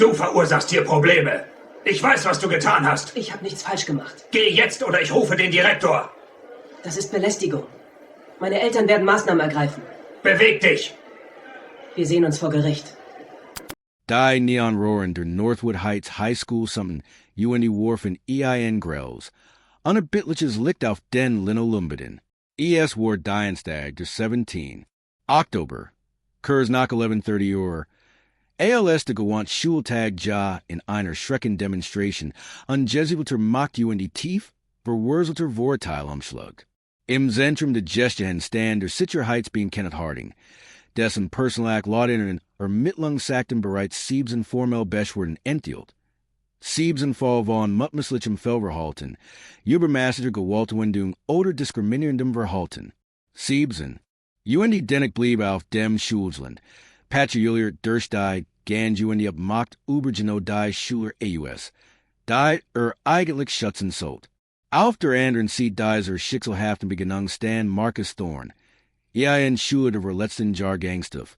Du verursachst hier Probleme. Ich weiß, was du getan hast. Ich habe nichts falsch gemacht. Geh jetzt oder ich rufe den Direktor. Das ist Belästigung. Meine Eltern werden Maßnahmen ergreifen. Beweg dich! Wir sehen uns vor Gericht. Die neon roaring der Northwood Heights High School something UND Wharf and EIN Grells. Unabitliches licht auf den Linolumbaden. ES War Dienstag der 17. October. Kurs nach 11:30 Uhr. ALS de gewant Schultag ja in einer schrecken Demonstration an Jesuiter macht UND tief verwurzelter Vorteil umschlug. Im Zentrum de Gestehen stand der Sicherheitsbeam Kenneth Harding, dessen Personalak Laudinen mittlung sagten bereits 7 formell Beschwerden enthielt. 7 Fall von mutmisslichem Fehlverhalten, übermäßiger Gewaltwendung oder diskriminierendem Verhalten. 7. UND dennoch blieb auf dem Schulsland, Patrouillier durch die Ganz UND ab Macht über Geno die Schüler AUS, die eigentlich schützen sollt. Auf der anderen Seite dieser schicksalhaften Begegnung stand Marcus Thorne, ein Schüler der verletzten Jahrgangsstufe,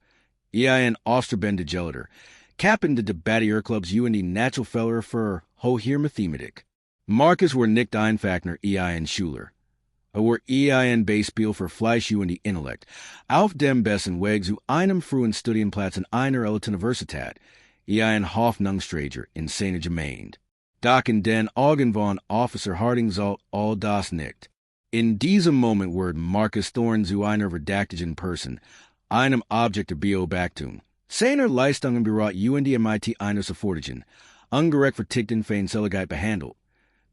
ein Osterbende Gelder, Captain de Debattierclubs UND Naturfeller für Hoher Mathematik. Marcus war nicht einfach nur ein Schüler. War ein Beispiel für Fleisch UND Intellekt, auf dem besten Weg zu einem frühen Studienplatz in einer Universität, ein Hoffnungsträger in seiner Gemeinde. Doch in den Augen von Officer Harding sollte all das nicht. In diesem Moment wurde Marcus Thorne zu einer verdächtigen Person, einem Objekt der Beobachtung. Seine Leistungen berat UND MIT einer sofortigen, ungerechtfertigten Fehlseligkeit behandelt.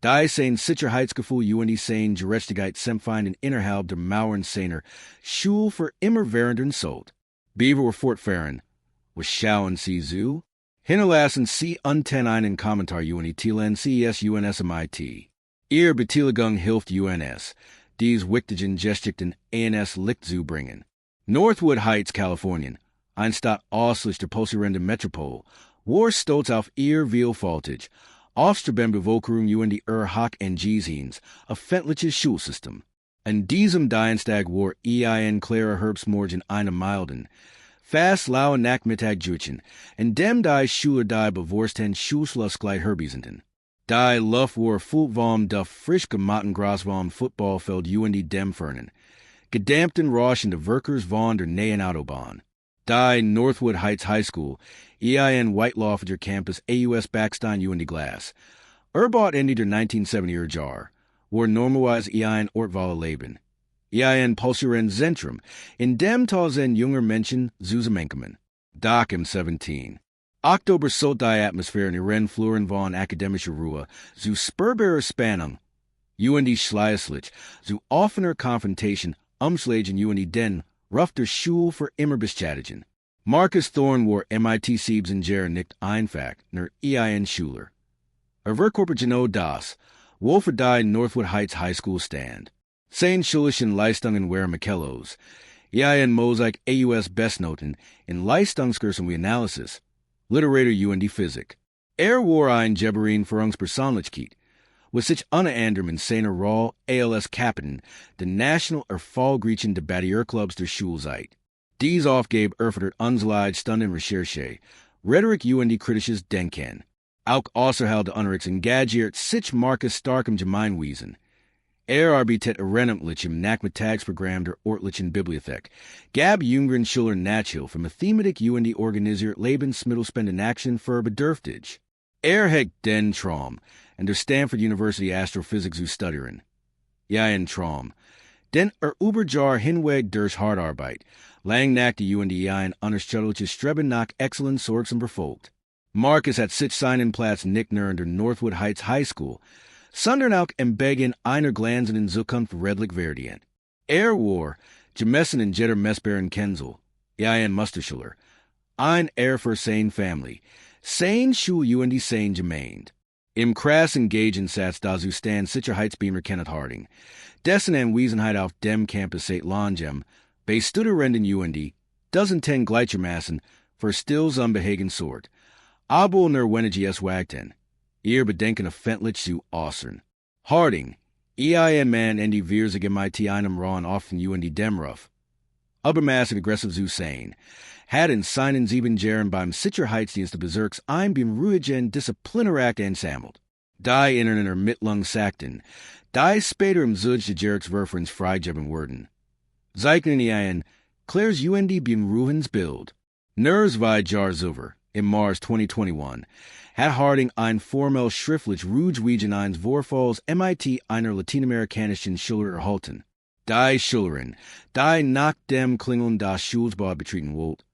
Die sein Sicherheitsgefühl UND sein Gerechtigkeit empfinden innerhalb der Mauern seiner Schule für immerwährenden Sold. Beaver war fortfahren. Was schauen Sie zu? Hinterlassen Sie unten einen Kommentar UND Thielen CES UNS MIT. Ihr Beteiligung hilft UNS, dies wichtigen Geschichten ANS Licht zu bringen. Northwood Heights, Kalifornien, ein Stadt östlich der pulsierenden Metropole, war stolz auf ihr Vielfältig, Aufstrebensbevölkerung UND Hoch Engizens, öffentliches Schulsystem. An diesem Dienstag war ein klarer Herbstmorgen eine milden, fast lauen Nachmittag juchen, in dem die Schüler die bewussten Schulschlussgleit herbiesenden. Die Luft war voll vom das frisch gemachten Gras vom Footballfeld UND Dämpfernen, gedämpften Rauschen der Workers von der nähen Autobahn. Die Northwood Heights High School, ein Whiteloffiger Campus AUS Backstein UND Glass, Erbot Ende der 1970er Jahre, war normalerweise ein Ortwaler Leben. Ein pulsierenden Zentrum, in dem tausend junger Menschen zusammenkommen. Doch im 17. Oktober sollte die Atmosphäre in ihren Fluren von akademischer Ruhe zu spürbarer Spannung, UND schleißlich, zu offener Konfrontation umschlagen UND den Ruf der Schule für immer beschädigen. Marcus Thorne war MIT 7 Jahre nicht einfach, nur ein Schüler. Verkörper genau das, wo für die Northwood Heights High School stand. Sein schulischen Leistungen waren Michelos, ein Mosaik AUS Bestnoten in Leistungskursen wie Analysis, Literatur UND Physik. War ein Jeberin Führungspersönlichkeit, was sich unter anderem in seiner Rolle ALS Captain der National Erfolgreichen Debattierclubs der Schulzeit. Dies aufgab erfordert unzählige Stunden Recherche, Rhetorik UND kritisches Denken. Auch außerhalb der Unterrichts engagiert sich Marcus stark im Gemeinwesen. Arbeitet ehrenamtlich im Nachmittagsprogramm der örtlichen Bibliothek, gab jüngeren Schülern Nachhilfe Mathematik UND organisiert Lebensmittelspendenaction für Bedürftige. Hat den Traum, an der Stanford University Astrophysics zu studieren. Ein Traum, denn überjahr hinweg durch Hardarbeit, lang nach die UND ein unerschütterliches Streben nach Exzellenz sorgsam verfolgt. Marcus hat sich seinen Platz nicht nur in der Northwood Heights High School, sondern auch im Beginn einer glänzenden Zukunft redlich verdient. War, gemessen in jeder messbaren Kensel, ein Musterschüler, ein für seine Familie, sein Schul UND sein Gemeinde. Im krassen Gegensatz dazu stand Sicherheitsbeamer Kenneth Harding, dessen Anwesenheit auf dem Campus St. Langem, bei Studierenden UND, dozenten gleichermaßen für stillsam behagen Sort, aber nur wenige es wagten, ihr Bedenken öffentlich zu äußern. Harding, ein Mann in die wir sich MIT einem Rauen offen UND Demruf, Übermaßig aggressiv zu sein. Hat in seinen 7 Jahren beim Sicherheitsdienst Bezirks ein beim ruhigen Disziplinarakt ansammelt. Die Internet Ermittlung sagten, die später im Süd der Gerichtsverfahrens freigegeben wurden. Zeichnen ein Claire's UND beim Ruhens Bild. Nur 2 Jahre zuvor, im März 2021, hat Harding ein formell schriftlich Rugwegen eines Vorfalls MIT einer lateinamerikanischen Schüler erhalten. Die Schülerin, die nachdem Klingeln das Schulsbad betreten wollte,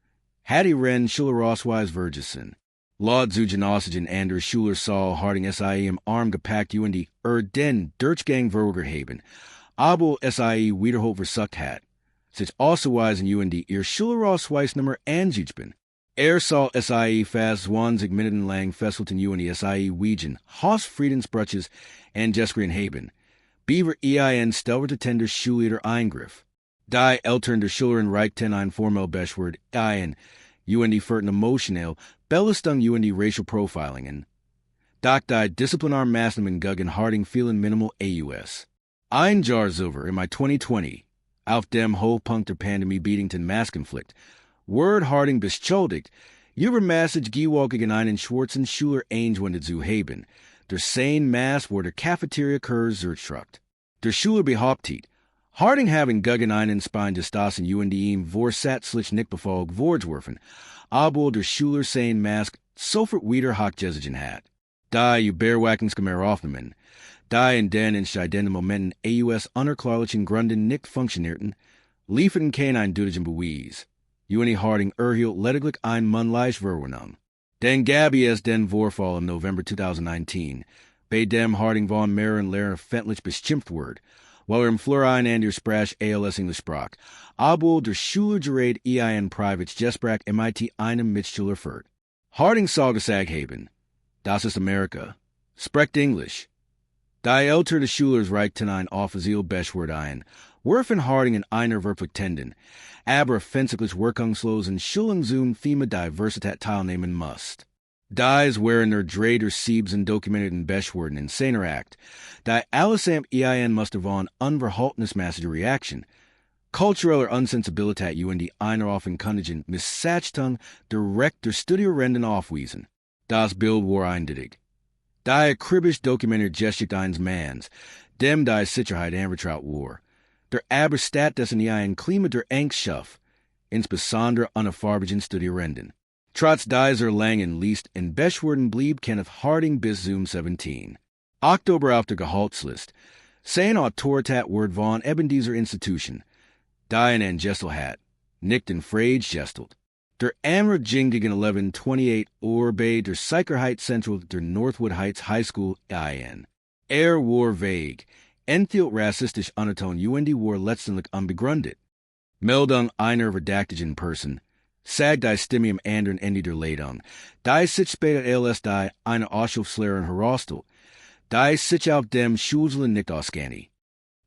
hat ihren Schülerausweis vergessen. Laut zu Genossigen Anders Schüler soll Harding SIE im Arm gepackt UND den Durchgang vergeben, aber SIE wiederholt versagt hat. Sich auszuweisen UND ihr Schülerausweisnummer anzugeben. Soll SIE fast 20 Minuten lang fesselten UND SIE wegen Hausfriedensbrüches und Geskrian haben. Beaver EIN stellte Tender Schulleiter Eingriff. Die Eltern der Schülerin reichten ein formell Beschwerde ein, UND führten emotionell, Belastung UND Racial Profilingen. Doch die Disziplinarmaßnahmen gegen Harding fielen minimal AUS. Ein Jahr zuvor, im Mai 2020, auf dem Hochpunkt der Pandemie bedingten Masskonflikt, wurde Harding beschuldigt, übermäßig Gewalt gegen einen schwarzen Schüler eingewendet zu haben. Der sein Mass wurde der Cafeteria zurückgeschickt. Der Schüler behauptet, Harding haben gegen einen Spine des das in UND ihm vorsätzlich nicht befolgt vorgeworfen, aber der Schüler sein Mass sofort wieder hochgesetzt hat. Da Überwachungskamera aufnehmen, da in den entscheidenden Momenten AUS unerklärlichen Gründen nicht funktionierten, lieferten kein deutlichen Beweis. UND Harding erhielt lediglich ein mündliches Verwarnung. Dann gab es den Vorfall im November 2019, bei dem Harding von mehreren Lehrern feindlich beschimpft wurde, weil im Florian und der Sprache ALS Englisch sprach, aber der Schüler gerät ein privates Gespräch MIT einem Mitschüler führt. Harding soll gesagt haben, das ist Amerika, spricht Englisch. Die Eltern des Schülers reichten ein offiziell Beschwerde ein, werfen Harding in einer verpflichtenden, aber offensichtlich wirkungslosen Schulungszoom Thema Diversität teilnehmen muss. Dies wären der drei der 7 dokumentierten Beschwerden in seiner Akt, die allesamt ein musste von unverhaltensmäßiger Reaktion, kultureller Unsensibilität UND einer offenkundigen Missachtung direkt der Studierenden aufwiesen. Das Bild war eindeutig. Die akribisch dokumentiert Geschichte eines Manns, dem die Sicherheit anvertraut war. Der aber stattdessen ein Klima der Angst, insbesondere unerfarbigen Studierenden. Trotz dieser langen List in Beschwerden blieb Kenneth Harding bis zum 17. Oktober auf der Gehaltslist. Sein Autorität wird von eben dieser Institution, die einen Gestel hat, nicht in Frage gestelt. Der Amra ging gegen 11:28 Uhr bei der Sicherheitszentrum der Northwood Heights High School ein. War vague, enthielt rassistisch Unterton UND war letztendlich unbegründet. Meldung einer verdächtigen Person, sagt die Stimme im anderen Ende der Leitung, die sich später als die eine Aushilfslehrerin herausstellt, die sich auf dem Schulselen nicht auskennt.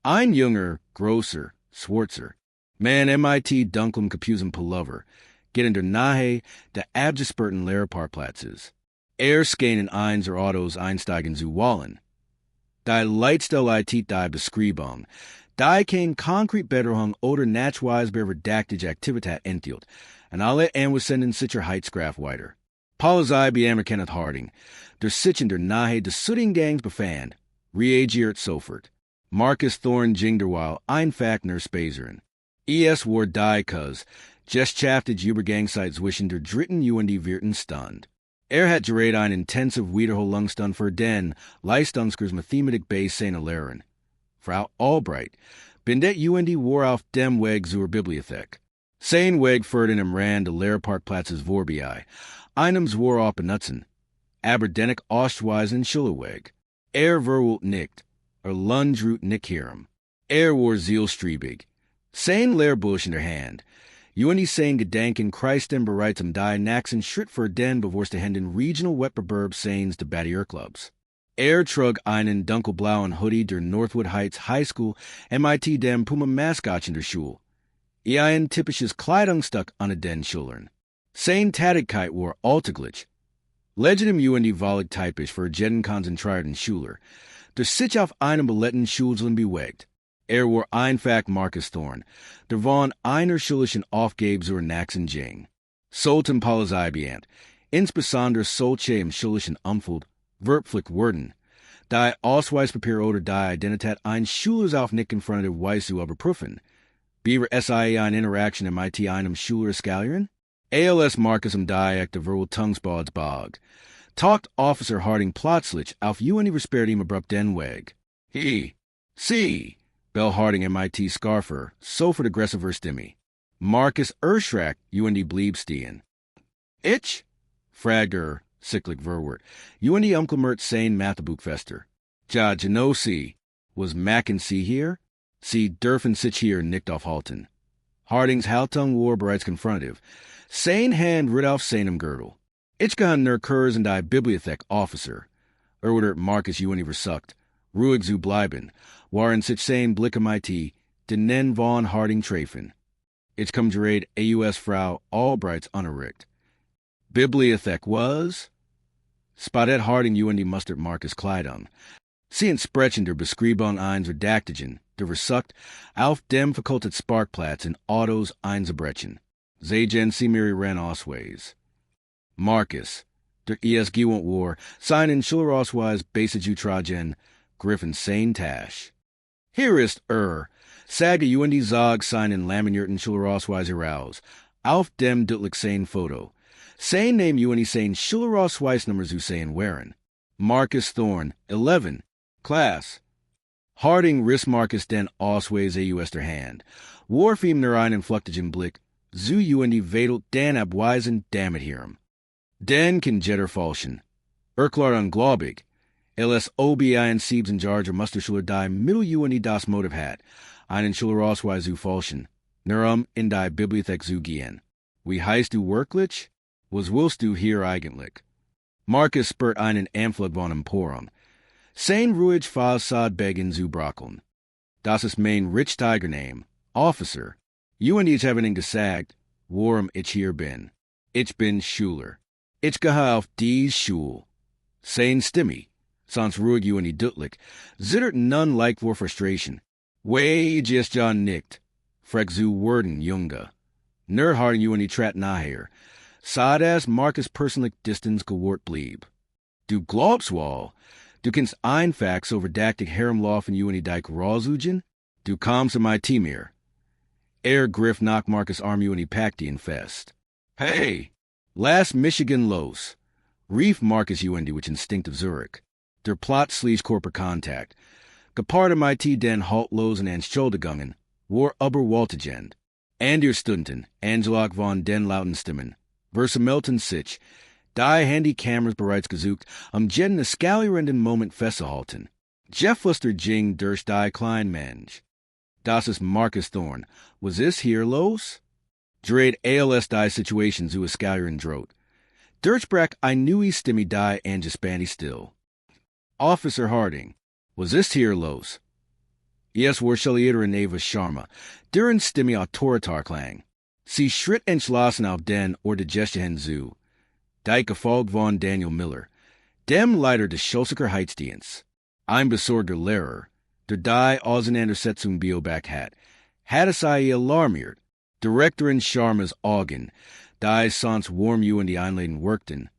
Ein junger, großer, schwarzer, Mann MIT dunklem Kapusen Pullover, geht in der Nähe der abgesperrten Lehrparkplatzes. Skane in eins der Autos einsteigen zu wollen. Die Leitstelle die Beschreibung, die kein konkret Bedrohung oder nachweisbar verdächtige Aktivität enthielt, und alle anwesenden Sicherheitsgraf weiter. Polizei beanerkennt Harding, der sich in der Nähe des Gangs befand, reagiert sofort. Marcus Thorne ging derweil einfach nur spazeren. War die Cuz, geschafftet Übergangszeit zwischen der dritten UND Wirten stand. Hat gerät einen intensiv Wiederholungsstand für den Leistungskurs Mathematik bei seiner Lehrerin. Frau Albright, bindet UND war auf dem Weg zur Bibliothek. Sein Weg führte im Rand der Lehrparkplatzes vorbei, einem war auch benutzen, aber dennoch ausweisen Schulweg. Verwollt nicht, Lundrut nicht hirm. War zielstrebig. Sein Lehrbuch in der Hand. UND sein Gedanken kreisten bereits am die nächsten Schritt für den bevorstehenden Regional Wettbewerb seines Debattierclubs. Trug einen dunkelblauen Hoodie der Northwood Heights High School MIT dem Puma Mascot in der Schule. Ein typisches Kleidungsstück an den Schülern. Sein Tätigkeit war alltäglich. Legitim UND wahrlich typisch für jeden konzentrierten Schüler, der sich auf einem beletten Schulselen bewegt. war einfach Marcus Thorn, der von einer schulischen Aufgabe zur nächsten Jing. Sollten Polizeibeamte, insbesondere solche im schulischen Umfeld, verpflichtet werden, die Ausweispapier oder die Identität eines Schülers auf nicht confronted Weise zu überprüfen. Beaver SIA eine Interaction im IT einem Schüler skalieren? ALS Marcus im Dialekt der Verbal Tungsbods bog. Talkt Officer Harding plötzlich auf UNI versperrt ihm abrupt den Weg. See, Bell Harding MIT Scarfer, sofort aggressiver Stimme. Marcus erschrak UND blieb stehen. Ich? Fragte sicklich verwort. UND umklamert sein Mathebuchfester. Ja, Genosi, was Macken sie hier? Sie dürfen sich hier nicht aufhalten. Hardings Haltung war bereits confrontive. Sein Hand ritt auf seinem Gürtel. Ich kann nur Kurs in die Bibliothek Officer. Wurde Marcus UNI versucht. Ruhig zu bleiben, waren sich sein Blick am IT, den Nen von Harding treffen. Ich kom gerät AUS Frau Albrights unerricht. Bibliothek was? Spottet Harding UND mustert Marcus Kleidung. Sie entsprechen der Beschreibung eines Redaktigen, der versucht, auf dem Fakultät Sparkplatz in Autos einzubrechen. Seien Sie mir ren Ausweis. Marcus, der ESG war, seinen Schülerausweis basic Tragen, Griffin sein Tasch. Hier ist sage UND Zog seinen laminierten Schülerausweis heraus, auf dem deutlich sein Foto. Sein Name UND sein Schülerausweisnummer zu sein wären. Marcus Thorn, 11, Class. Harding riss Marcus den Ausweis AUS der Hand. Warf ihm nur einen flüchtigen Blick, zu UND wedelt den abweisen damit hierum. Den kann jetter falschen. Klar unglaubig. LS OBI und Siebs in Charge Musterschüler die Mittel UND das Motiv hat, einen Schülerausweis zu falschen, nur in die Bibliothek zu gehen. Wie heißt du wirklich? Was willst du hier eigentlich? Marcus spürt einen Anflug von Empörung. Sein ruhig Fassad begen zu brackeln. Das ist mein rich Tiger Name, Officer. UND ich haben ihn gesagt, worum ich hier bin. Ich bin Schüler. Ich gehe auf die Schule. Sein Stimme. Sonst ruhig UND deutlich, zittert none like vor Frustration. Way just ja nicht. Freck zu worden, Junge. Nur Harding UND trat nachher. Sad as Marcus personlich distance gewort blieb. Du glaubst wohl, du kannst einfach so verdactig herumlaufen UND dike rauszugen? Du kommst in my team hier. Griff knock Marcus arm UND packed ihn fest. Hey, last Michigan los. Rief Marcus UND which instinctive Zurich. Der Plot slees corporate contact. Gepart am IT den haltlosen and Schuldigungen, war überwältigend. Ander Stunden, Angelag von den lauten Stimmen. Versammelten sich, die Handykameras bereits gesucht, jeden skalierenden Moment festzuhalten. Jeff Lister Jing durch die kleinen Mensch. Das ist Marcus Thorn. Was ist hier los? Dreht ALS die Situation zu skalieren droht. Durchbrach ein neue Stimme die angespannt still. Officer Harding, was ist hier los? Yes, war Schüler in Eva Sharma, deren Stimme autoritar klang. Sie schritt entschlossen auf den oder Digestion zu. Die gefolgt von Daniel Miller, dem Leiter des Schulsiker Heitsdienst. Ein besorgter Lehrer, der die Auseinandersetzung Bioback hat sei alarmiert. Direktorin Sharmas Augen, die sonst warm in die Einladung wirkten,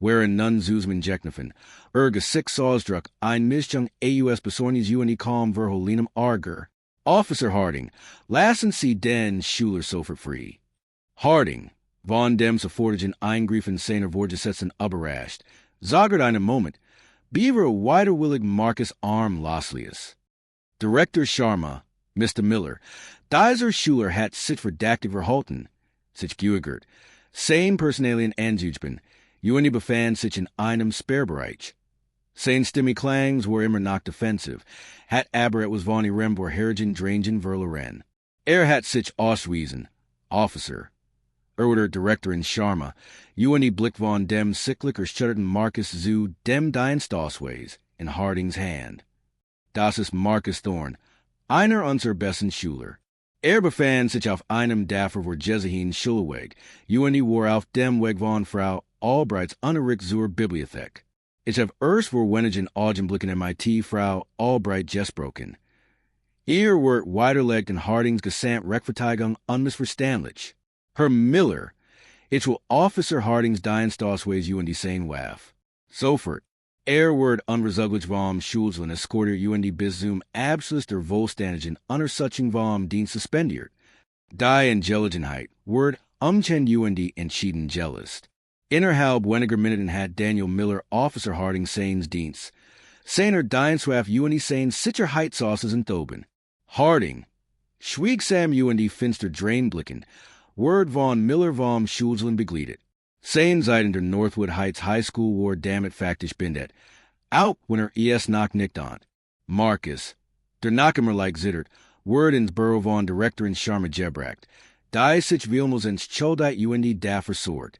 wherein nun Zusman Jeknifen, six Ausdruck, ein Mischung AUS Besorgnis UND kaum verholinem Ärger. Officer Harding, lassen Sie den Schüler sofort frei. Harding, von dem sofortigen Eingriffen seiner Vorgesetzten überrascht, sagert einen Moment, Beaver widerwillig Marcus arm loslies. Director Sharma, Mr. Miller, dieser Schüler hat sich verdactig verhalten, sich geugert. Sein Personalien Anzugben, UND befand sich in einem Sperrbereich. Sein Stimme Klangs were immer noch defensive, hat aber was von ihrem vorherigen Drangen verloren. Hat sich auswiesen, Officer. Oder Direktorin Sharma, UND Blick von dem Cyclic erschütterten Marcus zu dem Dienstausweis in Hardings Hand. Das ist Marcus Thorn, einer unserer besten Schüler. Befand sich auf einem Daffer vor Jesuhin Schulweg, UND war auf dem Weg von Frau Albrights unerricht zur Bibliothek. Ich habe erst vor wenigen Augenblicken MIT Frau Albright gesprochen. Ihr wird weiterlegt in Hardings gesamt Rechtfertigung unmissverständlich. Herr Miller, ich will Officer Hardings Dienstaussweis UND sein Waff. Sofort. Wird unverzüglich vom Schulzen escortiert UND bis zum Abschluss der Wohlstandigen Untersuchung vom Dienst suspendiert. Die Intelligenheit wird UND entschieden jealous. Innerhalb weniger Minuten hat Daniel Miller Officer Harding seines Dienst. Seiner Dienstwaff UND sein Sicherheitsaussauces enthoben. Harding, schweigsam UND finster drainblickend, wird von Miller vom Schulzen begleitet. Sein Seiten der Northwood Heights High School war damit faktisch bindet. Out when nach nicht an. Marcus, der Nachimmer like zittert, wird ins Büro von Direktorin Sharma gebracht. Die sich Wilmos ins Chodite UND dafür sorgt.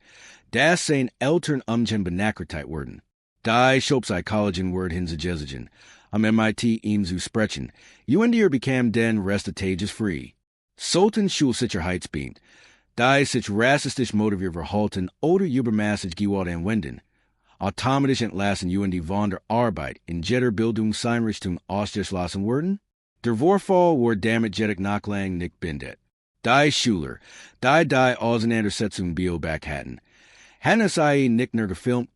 Das sein Eltern benachrichtigt werden. Die Schulpsychologin wird hinzugezigen. Am MIT ihm zu sprechen. UND bekam den Restatages free. Sultan Schulsicherheitsbeamt. Die sich rassistisch motiviert verhalten oder übermaßig gewalt anwenden. Automatisch entlassen UND von der Arbeit in jeder Bildungseinrichtung ausgeschlossen werden. Der Vorfall wird damit jedoch nachlang nicht bindet. Die Schüler, die Auseinandersetzung Bioback hatten. Hatten sei nicht nur gefilmt,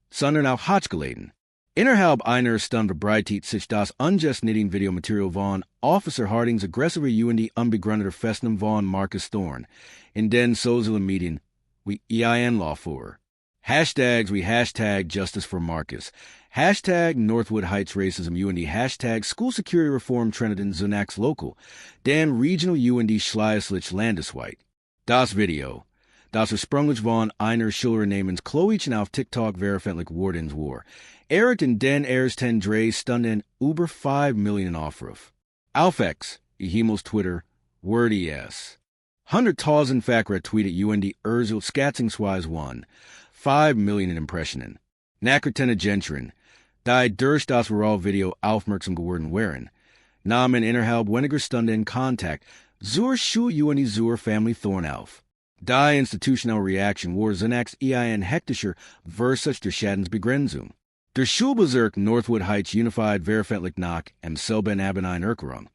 sondern auch hochgeladen. Innerhalb einer Stunde verbreitet sich das ungesnitten Videomaterial von Officer Hardings aggressive UND unbegründeter Festnahme von Marcus Thorne in den sozialen Medien wie Law vor. Hashtags wie Hashtag Justice for Marcus, Hashtag Northwood Heights Racism UND, Hashtag School Security Reform Trinidad zunächst local, den Regional UND Schleislich landesweit. Das Video, das ursprünglich von einer Schüler namens Chloe auf TikTok veröffentlicht worden war, erreicht in den ersten 3 Stunden über 5 Millionen Aufrufe. Auf X, Ihimels Twitter, Word ES. 100.000 Fakra tweetet UND Ursul schätzungsweise 5 Millionen Impressionen. Nachrichten Gentren, die durch das Viral-Video aufmerksam geworden wären, nahmen innerhalb weniger Stunden Kontakt zur Schule UND zur Family Thorn auf. Die institutionelle Reaktion war zunächst hektischer versus der Schadensbegrenzung. Der Schulbezirk Northwood Heights Unified veröffentlicht nach selben Abend eine Erklärung.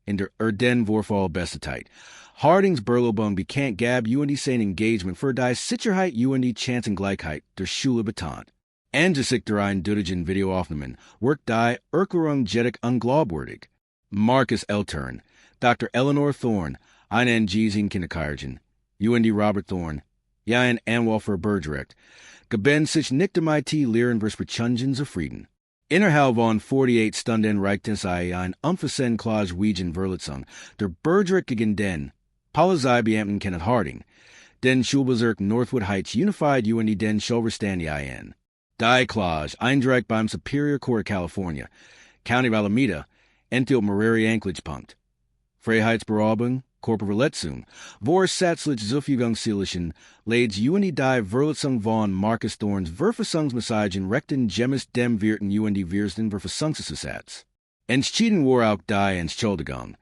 In der den Vorfall Bestetheit. Hardings Berlobung bekannt gab UND sein Engagement für die Sicherheit UND Chancengleichheit der Schule betont. Angesichts der eindeutigen Videoaufnahmen wirkt die Erklärung jedoch unglaubwürdig. Marcus Eltern, Dr. Eleanor Thorne, eine Angesiedlung Kinderkirchen, UND Robert Thorne, ein Anwalt für Bergrecht, geben sich nicht MIT lehren vers Verchungen zufrieden. Innerhalb von 48 Stunden reicht es ein umfassend Klage wegen Verletzung der Bergrecht gegen den Polizeibeamten Kenneth Harding, den Schulbezirk Northwood Heights Unified UND den Schulverstand ein. Die Klage eindirekt beim Superior Court California, County of Alameda, enthielt mehrere Anklagepunkte. Freiheitsberaubung, Körperverletzung, vorsätzlich Zufügungszielischen, lädt UND die Verletzung von Marcus Thorns Verfassungsmessagen rechten gemäß dem Wirten UND Wirsten Verfassungsersatz. Entschieden war auch die Entschuldigung,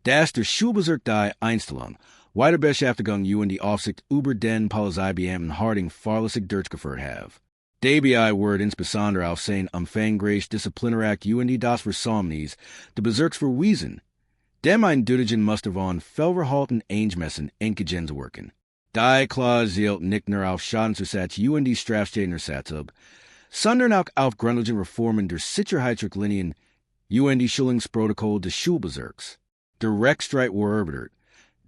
dass der Schulbezirk die Einstellung, Weiterbeschäftigung UND Aufsicht über den Polizeibeamten Harding fahrlässig durchgeführt have. Dabei wird insbesondere auf sein umfangreich Disziplinarakt UND das Versäumnis der Bezirksverwiesen, dem eindeutigen Muster von Fehlverhalten eingemessen entgegenzu wirken. Die Klage zielt nicht nur auf Schadensersatz UND Straftatenersatz ab, sondern auch auf grundlegende Reformen der Sicherheitsrichtlinien UND Schulungsprotokoll des Schulbezirks. Der Rechtsstreit war erörtert,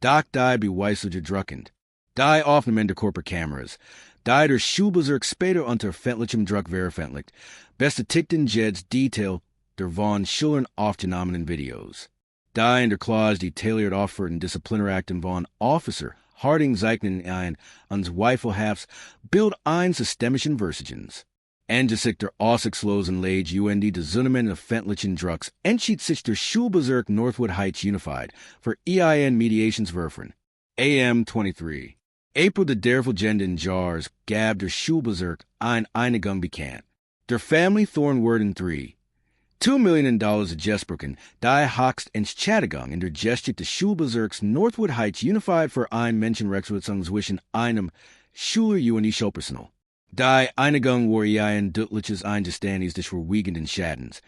doch die Beweise druckend. Die Aufnahmen der Körperkameras, die der Schulbezirk später unter öffentlichem Druck veröffentlicht, bestätigten Jeds Detail der von Schülern aufgenommenen Videos. Die in der Klage detailliert aufgeführten Disziplinärakten von Officer Harding zeichnen ein unzweifelhaftes Bild eines systemischen Versagens. Angesichts der aussichtslosen Lage UND des Zunehmenden öffentlichen Drucks entschied sich der Schulbezirk Northwood Heights Unified für Mediationsverfahren. AM 23. April der divergenden Jars gab der Schulbezirk eine Einigung bekannt. Der Family Thorn wurden 2 Millionen gesprochen, die höchst Entschädigung in der Geschichte des Schulbezirks Northwood Heights Unified für ein Menschenrechtsverletzung zwischen einem Schüler UND Schulpersonal. Die Einigung war ein deutliches Eingeständnis des verwiegenden Schadens.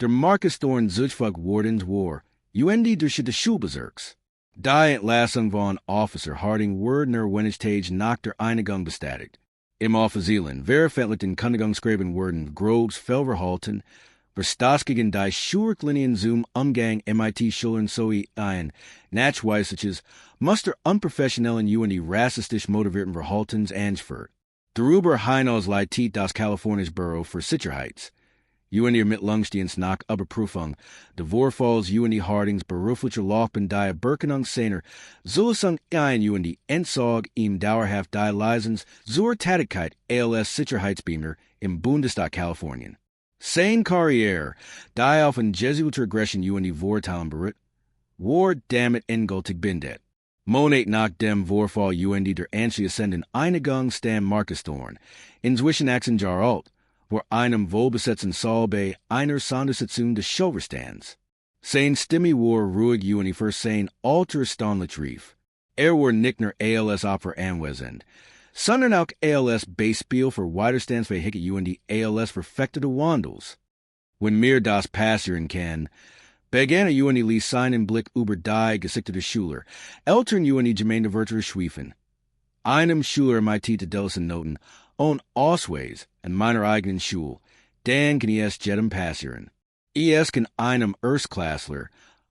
Der Marcus Thorn Zugfug Wardens war UND durch de Schulbezirks. Die entlassung von Officer Harding Word ner Wenigtage nach der Einigung bestätigt. Im Offiziellen, veröffentlicht in Kündigungsschreiben wurden grobs Fehlverhalten, verståeligen die Schulrichtlinien zum Umgang MIT-Schülern sowie ein nachweisliches, muster unprofessionellen UND rassistisch motivierten Verhaltens angeführt. Darüber hinaus leitet das Kalifornische Büro für Sicherheit UND Ermittlungsdienst nach Überprüfung der Vorfalls UND Hardings beruflicher Laufbahn die Berkennung seiner Zulassung ein UND Entzug ihm dauerhaft die Leisens zur Tätigkeit als Sicherheitsbeamter im Bundesstaat Kalifornien. Sein Karriere, die auf ein Jesuiter Aggression UND Vorteilen beruht, war damit endgültig beendet. Monat nach dem Vorfall UND der anschließenden Einigung stam Markestorn, inzwischen 18 Jahre alt, vor einem wohlbesetzten Saal bei einer Sondersitzung des Schulverstands. Sein Stimme war ruhig UND für sein Alter erstaunlich rief. War nicht nur als Opfer anwesend, sondern auch als Beispiel für widerstandsfähige UND als verfechtete Wandels. Wenn mir das passieren kann, begann UND ließ seinen Blick über die gesichtete Schüler, Eltern UND Gemeinde weiter schweifen. Einem Schüler MIT Delsen noten, und Ausweis in meiner eigenen Schule, dann kann es jedem passieren. Es kann einem Erstklässler,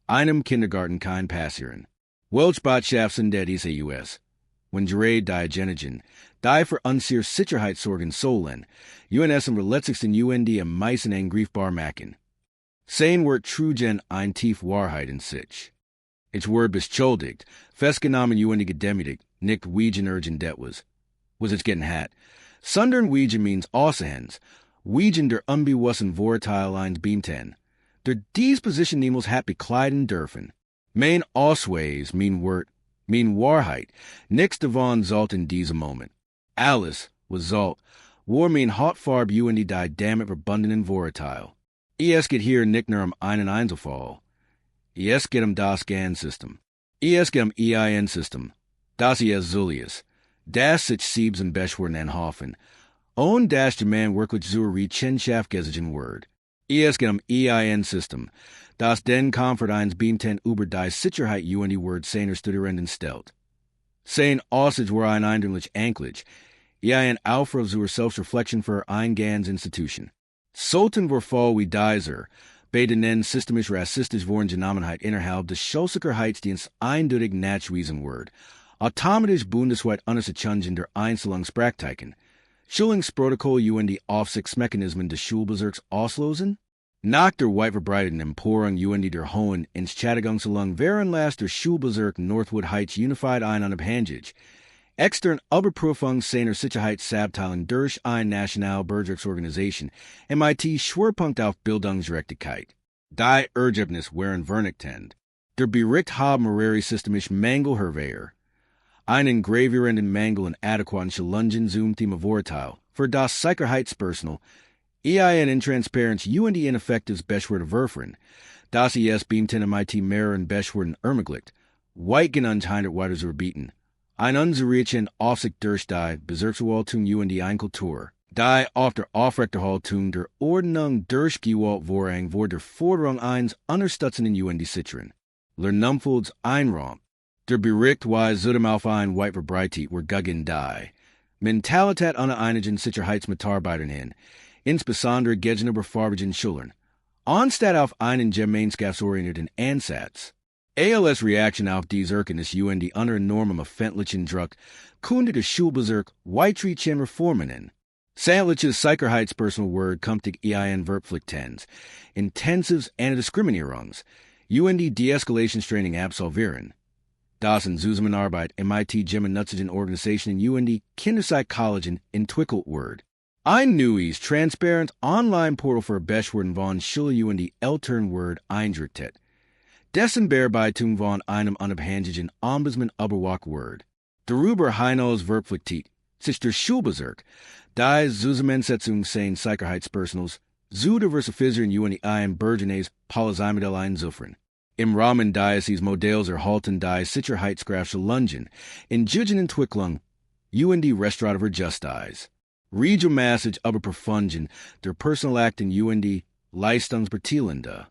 einem Kindergarten kein passieren. Welch Botschaften der diese US? Wenn gerät die Genigen, die für unsere Sicherheit sorgen sollen, UNS am verletzlichsten UND am meisten angreifbar machen. Sein wird trugen ein tief Wahrheit in sich. Ich wurde beschuldigt, festgenommen UND gedemütigt, nicht wegen urgent was ich getting hat. Sondern wegen means außerhand, wegen der unbewussten Vorteil eines Beamten, der Disposition niemals hat bekleiden dürfen. Mein Ausweis, mein Wort, mein Wahrheit, nichts davon sollt in diesem Moment. Alles, was sollt, war mein Hautfarb UND die damit verbundenen Vorteil. Es geht hier nicht nur einen Einzelfall. Es geht das GAN-System. Es geht EIN-System. Das ist Zulius. Das sich sieben Beschwerden anhoffen. Und das der man wirklich zur Rechenschaft gesigen wird. Es geht EIN-System. Das den Comfort eins Beamten über die Sicherheit UND Word seiner Studierenden stellt. Sein Aussage war ein eindringlich Anklage. Ein Aufruf zur Selbstreflexion für ein ganz Institution. Sollten wir Fall wie dieser, bei denen systemisch rassistisch Genommenheit innerhalb des Schulsicherheitsdienstes eindeutig nachgewiesen wird, automatisch bundesweit Unterstützung der Einstellungspraktiken, Schulungsprotokoll UND Aufsichtsmechanismen des Schulbezirks auslosen? Nach der weit verbreiteten Empörung UND der hohen Entschädigungslang während der Schulbezirk Northwood Heights Unified Unabhängig, extern Überprüfung seiner Sicherheitsabteilung durch eine Nationalbezirksorganisation, MIT Schwerpunkt auf Bildungsgerechtigkeit. Die Ergebnis waren vernichtend. Der Bericht haben mehrere systemisch Mängel hervor. Einen gravierenden Mangel in adäquaten Schulungen zum Thema Vorteil, für das Sicherheitspersonal, EIN Intransparenz UND ineffektives Beschwerde werfen, das Beamten MIT mehreren Beschwerden ermöglicht, weit genannt weiter zu verbieten. Ein unzureichende Aufsicht durch die Bezirksverwaltung UND Einkultur, die auf der Aufrechterhaltung der Ordnung durchgewählt worden vor der Forderung eines unterstützenden UND sichern. Lernumfolds Einraum. Der Bericht weist zudem auf ein weit verbreitet gegen die Mentalität einer einigen Sicherheitsmitarbeitern hin, insbesondere gegenüber farbigen Schülern, anstatt auf einen gemeinschaftsorientierten Ansatz. Als Reaktion auf dies Erkenntnis UND unter enormem öffentlichen Druck kunde der Schulbezirk weitreichende Reformen. Sämtliches Sicherheitspersonal wird künftig EIN Verpflichtens, Intensives Antidiskriminierungs, UND De-Escalationstraining absolvieren. Das in Zusammenarbeit MIT gemeinnützigen Organisationen UND Kinderpsychologen entwickelt wird. Ein neues, transparent Online-Portal für Beschwerden von Schule UND Eltern wird eingerichtet. Dessen Bearbeitung von einem unabhängigen Ombudsman überwacht wird. Darüber hinaus verpflichtet sich der Schulbezirk, die Zusammensetzung seines Sicherheitspersonals zu diversifizieren UND ein burgenes Polysemodell einzuführen. Im Rahmen dieses Modells erhalten die Sicherheitskräfte in Entwicklung UND restaurative Justice. Regelmäßig Überprüfungen der Personalakten UND Leistungsbeteiligung.